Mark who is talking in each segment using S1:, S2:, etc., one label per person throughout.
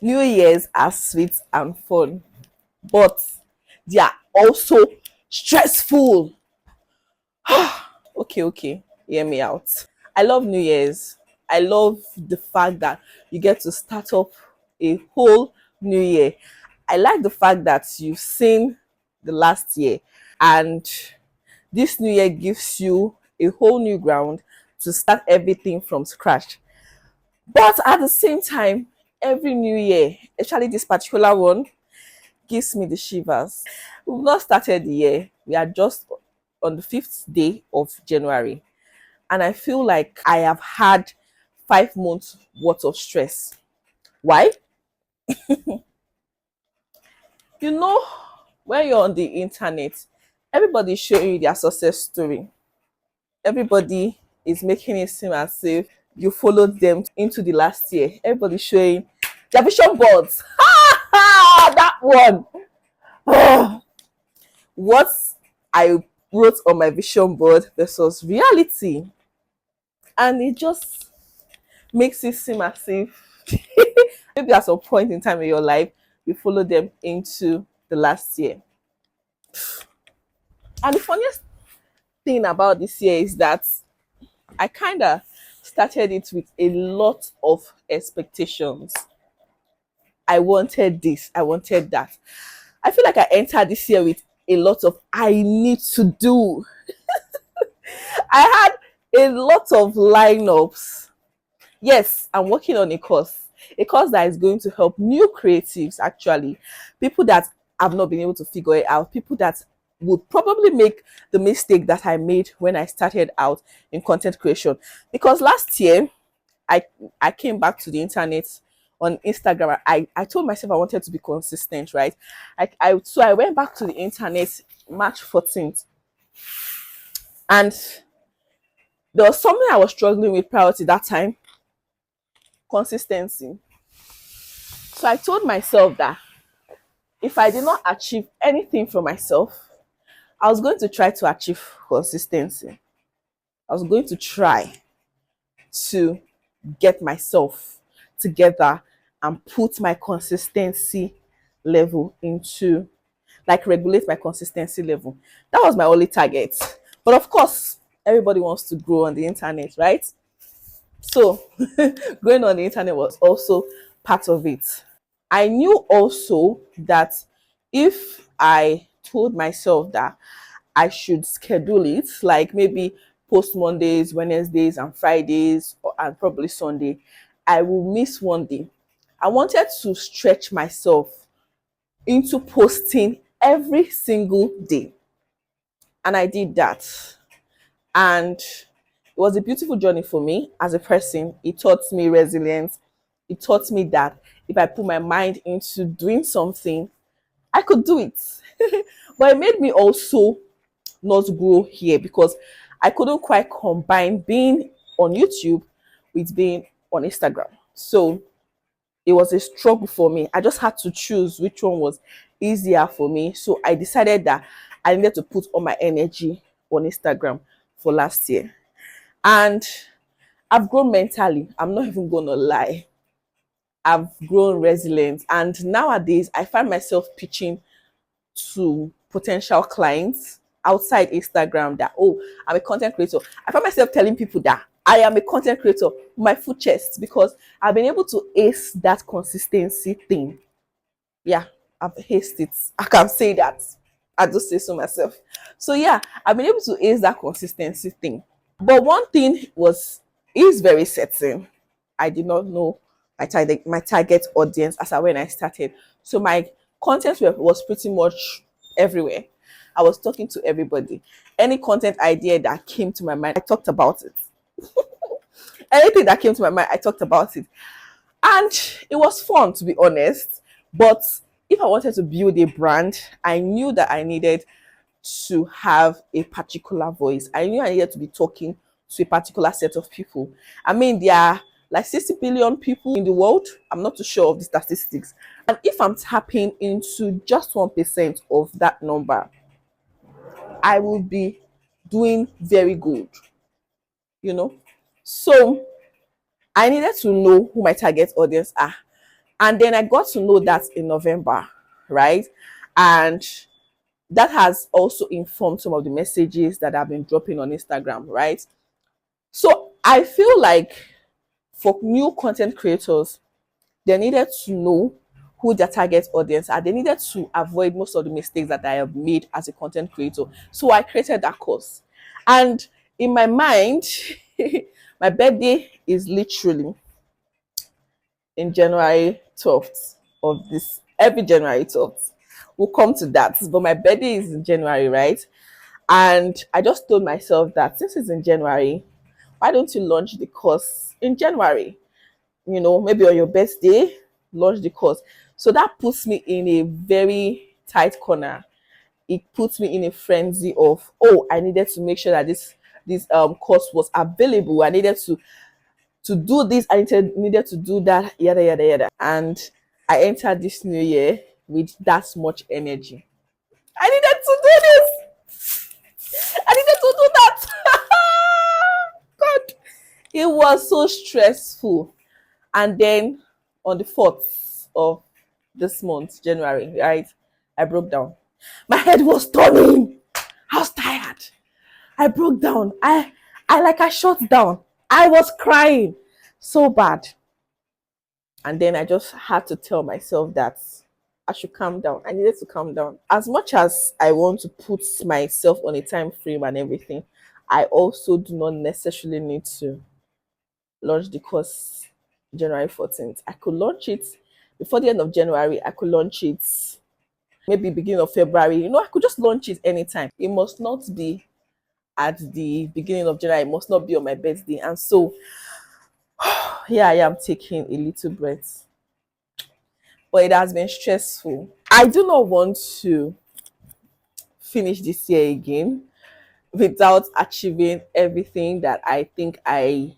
S1: New Year's are sweet and fun, but they are also stressful. Okay, hear me out. I love New Year's. I love the fact that you get to start up a whole new year. I like the fact that you've seen the last year, and this new year gives you a whole new ground to start everything from scratch. But at the same time, every new year, especially this particular one, gives me the shivers. We've not started the year. We are just on the fifth day of January. And I feel like I have had 5 months worth of stress. Why? You know, when you're on the internet, everybody's showing you their success story. Everybody is making it seem as if you followed them into the last year. Everybody's showing their vision boards. That one. What I wrote on my vision board versus reality. And it just makes it seem as if maybe at some point in time in your life, you follow them into the last year. And the funniest thing about this year is that I kind of started it with a lot of expectations. I wanted this, I wanted that. I feel like I entered this year with a lot of I need to do. I had a lot of lineups. Yes, I'm working on a course that is going to help new creatives, actually, people that have not been able to figure it out, people that would probably make the mistake that I made when I started out in content creation. Because last year, I I came back to the internet on Instagram. I told myself I wanted to be consistent, right? So I went back to the internet March 14th, and there was something I was struggling with prior to that time: consistency. So I told myself that if I did not achieve anything for myself, I was going to try to achieve consistency. I was going to try to get myself together and put my consistency level into, like, regulate my consistency level. That was my only target. But of course, everybody wants to grow on the internet, right? So growing on the internet was also part of it. I knew also that if I told myself that I should schedule it, like maybe post Mondays, Wednesdays, and Fridays, and probably Sunday, I will miss one day. I wanted to stretch myself into posting every single day. And I did that. And it was a beautiful journey for me as a person. It taught me resilience. It taught me that if I put my mind into doing something, I could do it. But it made me also not grow here because I couldn't quite combine being on YouTube with being on Instagram. So it was a struggle for me. I just had to choose which one was easier for me. So I decided that I needed to put all my energy on Instagram for last year. And I've grown mentally. I'm not even going to lie. I've grown resilient. And nowadays, I find myself pitching to potential clients outside Instagram that, oh, I'm a content creator. I find myself telling people that I am a content creator, my full chest, because I've been able to ace that consistency thing. Yeah, I've aced it. I can say that. I just say so myself. So yeah, I've been able to ace that consistency thing. But one thing is very certain. I did not know my target audience as I when I started. So my content was pretty much everywhere. I was talking to everybody. Any content idea that came to my mind, I talked about it. Anything that came to my mind, I talked about it. And it was fun, to be honest. But if I wanted to build a brand, I knew that I needed to have a particular voice. I knew I needed to be talking to a particular set of people. I mean, there are like 60 billion people in the world. I'm not too sure of the statistics. And if I'm tapping into just 1% of that number, I will be doing very good, you know? So I needed to know who my target audience are. And then I got to know that in November, right? And that has also informed some of the messages that I've been dropping on Instagram, right? So I feel like for new content creators, they needed to know who their target audience are. They needed to avoid most of the mistakes that I have made as a content creator. So I created that course. And in my mind, my birthday is literally in January 12th of this, every January 12th. We'll come to that. But my birthday is in January, right? And I just told myself that since it's in January, why don't you launch the course in January? You know, maybe on your best day, launch the course. So that puts me in a very tight corner. It puts me in a frenzy of, oh, I needed to make sure that this course was available. I needed to do this, I needed to do that, yada yada yada. And I entered this new year with that much energy. I needed to do this. I needed to do that. God, it was so stressful. And then on the 4th of this month, January, right, I broke down. My head was turning. I was tired. I broke down. I shut down. I was crying so bad. And then I just had to tell myself that I should calm down. I needed to calm down. As much as I want to put myself on a time frame and everything, I also do not necessarily need to launch the course January 14th. I could launch it before the end of January. I could launch it maybe beginning of February. You know, I could just launch it anytime. It must not be at the beginning of January. It must not be on my birthday. And so here I am taking a little breath. But it has been stressful. I do not want to finish this year again without achieving everything that I think I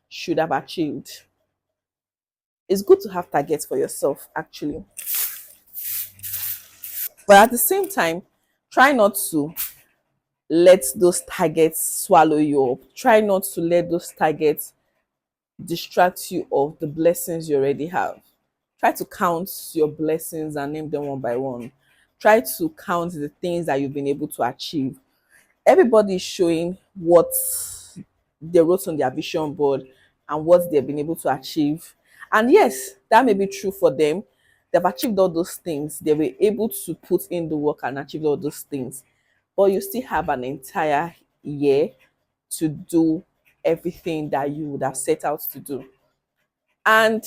S1: should have achieved. It's good to have targets for yourself, actually. But at the same time, try not to let those targets swallow you up. Try not to let those targets distract you of the blessings you already have. Try to count your blessings and name them one by one. Try to count the things that you've been able to achieve. Everybody is showing what they wrote on their vision board and what they've been able to achieve. And yes, that may be true for them. They've achieved all those things. They were able to put in the work and achieve all those things. But you still have an entire year to do everything that you would have set out to do. And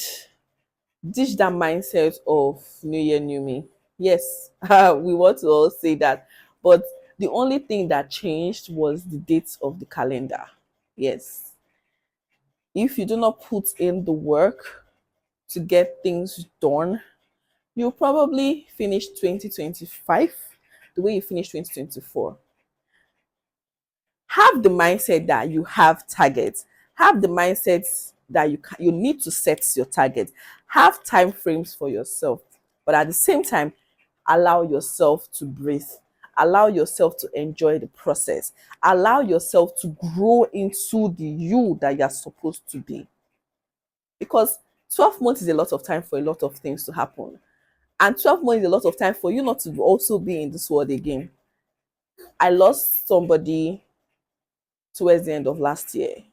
S1: ditch that mindset of new year, new me. Yes, we want to all say that. But the only thing that changed was the date of the calendar. Yes. If you do not put in the work to get things done, you'll probably finish 2025 the way you finished 2024. Have the mindset that you have targets. Have the mindset that you need to set your target. Have time frames for yourself, but at the same time, allow yourself to breathe. Allow yourself to enjoy the process. Allow yourself to grow into the you that you're supposed to be. Because 12 months is a lot of time for a lot of things to happen. And 12 months is a lot of time for you not to also be in this world again. I lost somebody towards the end of last year. It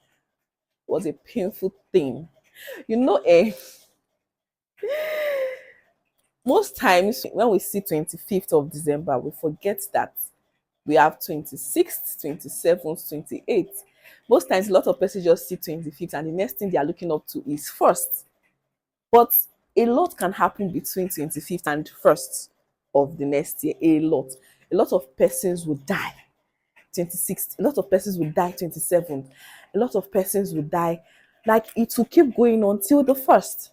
S1: was a painful thing. You know, most times when we see 25th of December, we forget that we have 26th, 27th, 28th. Most times, a lot of persons just see 25th, and the next thing they are looking up to is 1st. But a lot can happen between 25th and 1st of the next year. A lot. A lot of persons will die 26th. A lot of persons will die 27th. A lot of persons will die. Like, it will keep going on till the 1st.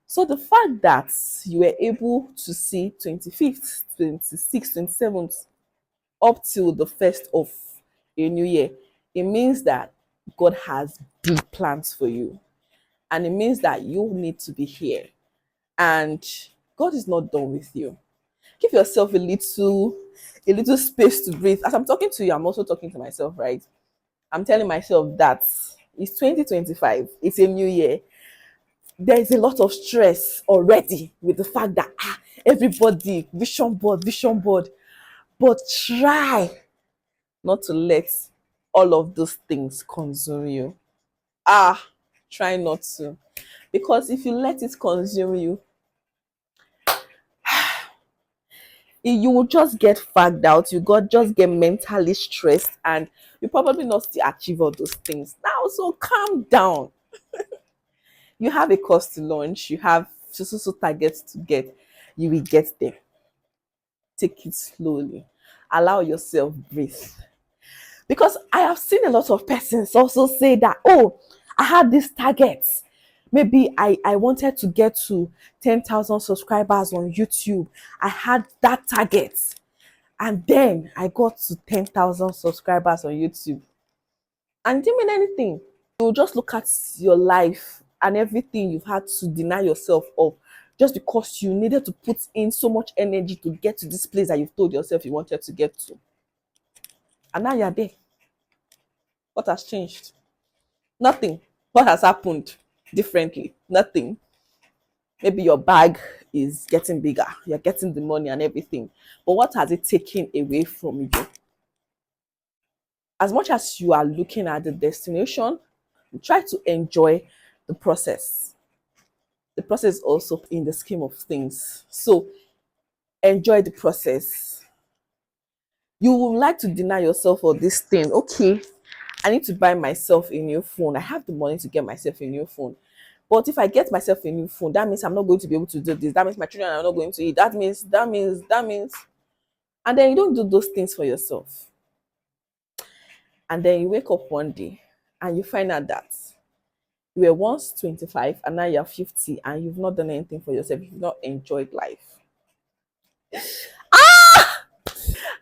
S1: So the fact that you were able to see 25th, 26th, 27th up till the 1st of a new year, it means that God has big plans for you. And it means that you need to be here. And God is not done with you. Give yourself a little space to breathe. As I'm talking to you, I'm also talking to myself, right? I'm telling myself that it's 2025. It's a new year. there is a lot of stress already with the fact that everybody vision board, but try not to let all of those things consume you. Try not to, because if you let it consume you, you will just get fagged out. You got just get mentally stressed, and you probably not still achieve all those things now. So calm down. You have a course to launch, you have so targets to get, you will get there. Take it slowly, allow yourself breathe, because I have seen a lot of persons also say that, oh, I had this target. Maybe I wanted to get to 10,000 subscribers on YouTube. I had that target, and then I got to 10,000 subscribers on YouTube, and it didn't mean anything. You just look at your life and everything you've had to deny yourself of, just because you needed to put in so much energy to get to this place that you've told yourself you wanted to get to. And now you're there. What has changed? Nothing. What has happened differently? Nothing. Maybe your bag is getting bigger, you're getting the money and everything. But what has it taken away from you? As much as you are looking at the destination, try to enjoy the process. The process also in the scheme of things. So enjoy the process. You would like to deny yourself for this thing. Okay, I need to buy myself a new phone. I have the money to get myself a new phone. But if I get myself a new phone, that means I'm not going to be able to do this. That means my children are not going to eat. That means. And then you don't do those things for yourself. And then you wake up one day and you find out that you were once 25 and now you're 50 and you've not done anything for yourself. You've not enjoyed life.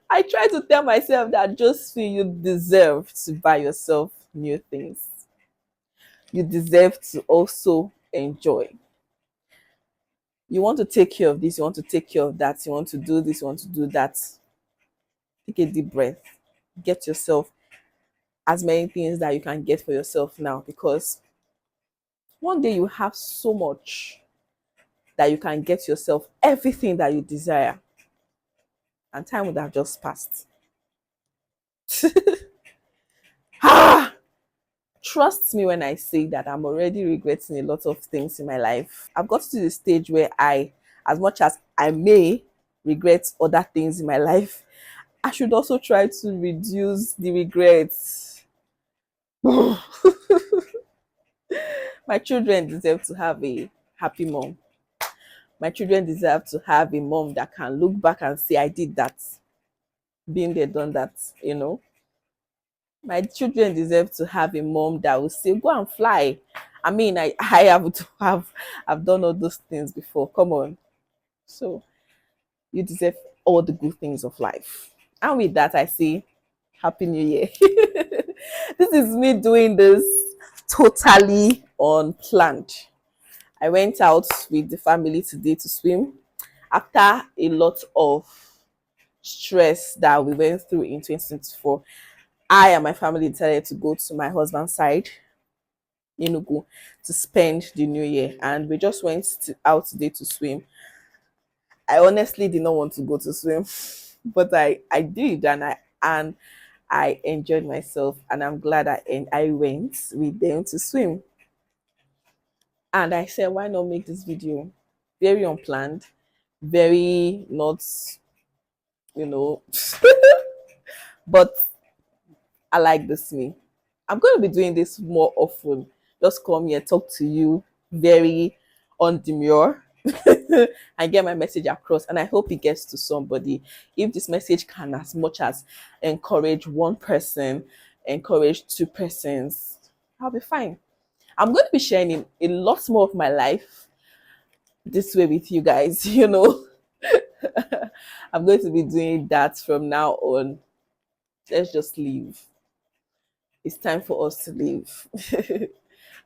S1: I try to tell myself that just feel you deserve to buy yourself new things. You deserve to also enjoy. You want to take care of this, you want to take care of that, you want to do this, you want to do that. Take a deep breath. Get yourself as many things that you can get for yourself now, because one day you have so much that you can get yourself everything that you desire, and time would have just passed. Trust me when I say that I'm already regretting a lot of things in my life. I've got to the stage where as much as I may regret other things in my life, I should also try to reduce the regrets. My children deserve to have a happy mom. My children deserve to have a mom that can look back and say, I did that. Been there, done that. My children deserve to have a mom that will say, go and fly. I mean, I I've done all those things before. Come on. So you deserve all the good things of life. And with that, I say, Happy New Year. This is me doing this totally unplanned. I went out with the family today to swim after a lot of stress that we went through in 2024. I and my family decided to go to my husband's side, Enugu, to spend the new year, and we just went out today to swim. I honestly did not want to go to swim, but I did, and I enjoyed myself, and I'm glad I went with them to swim. And I said, why not make this video very unplanned, very not, you know, but I like this me. I'm going to be doing this more often. Just come here, talk to you very on demure and get my message across. And I hope it gets to somebody. If this message can, as much as encourage one person, encourage two persons, I'll be fine. I'm going to be sharing a lot more of my life this way with you guys, I'm going to be doing that from now on. Let's just live. It's time for us to live.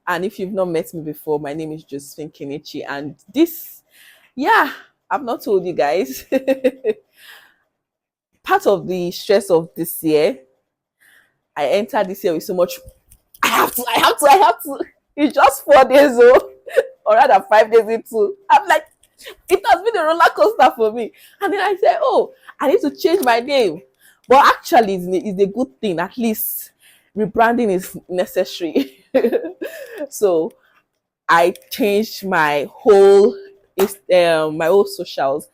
S1: And if you've not met me before, my name is Josephine Kenichi, and I've not told you guys. Part of the stress of this year, I entered this year with so much. I have to. It's just 4 days old. or rather 5 days into. I'm like, it has been a roller coaster for me. And then I said, oh, I need to change my name. But actually, it's a good thing. At least rebranding is necessary. So I changed my whole socials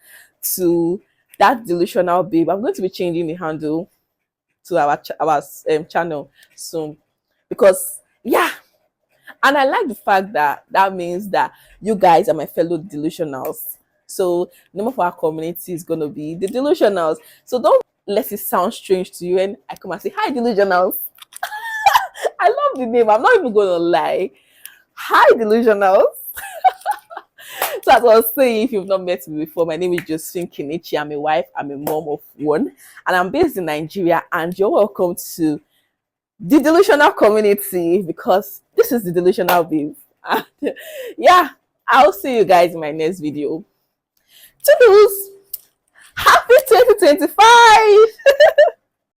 S1: to that delusional babe. I'm going to be changing the handle to our channel soon, because yeah, and I like the fact that that means that you guys are my fellow delusionals. So the name of our community is gonna be the delusionals. So don't let it sound strange to you and I come and say hi delusionals. I love the name. I'm not even gonna lie. Hi delusionals. So as I was saying, if you've not met me before, my name is Josephine Kenichi. I'm a wife, I'm a mom of one, and I'm based in Nigeria. And you're welcome to the delusional community, because this is the delusional babe. And yeah, I'll see you guys in my next video. Toodles! Happy 2025!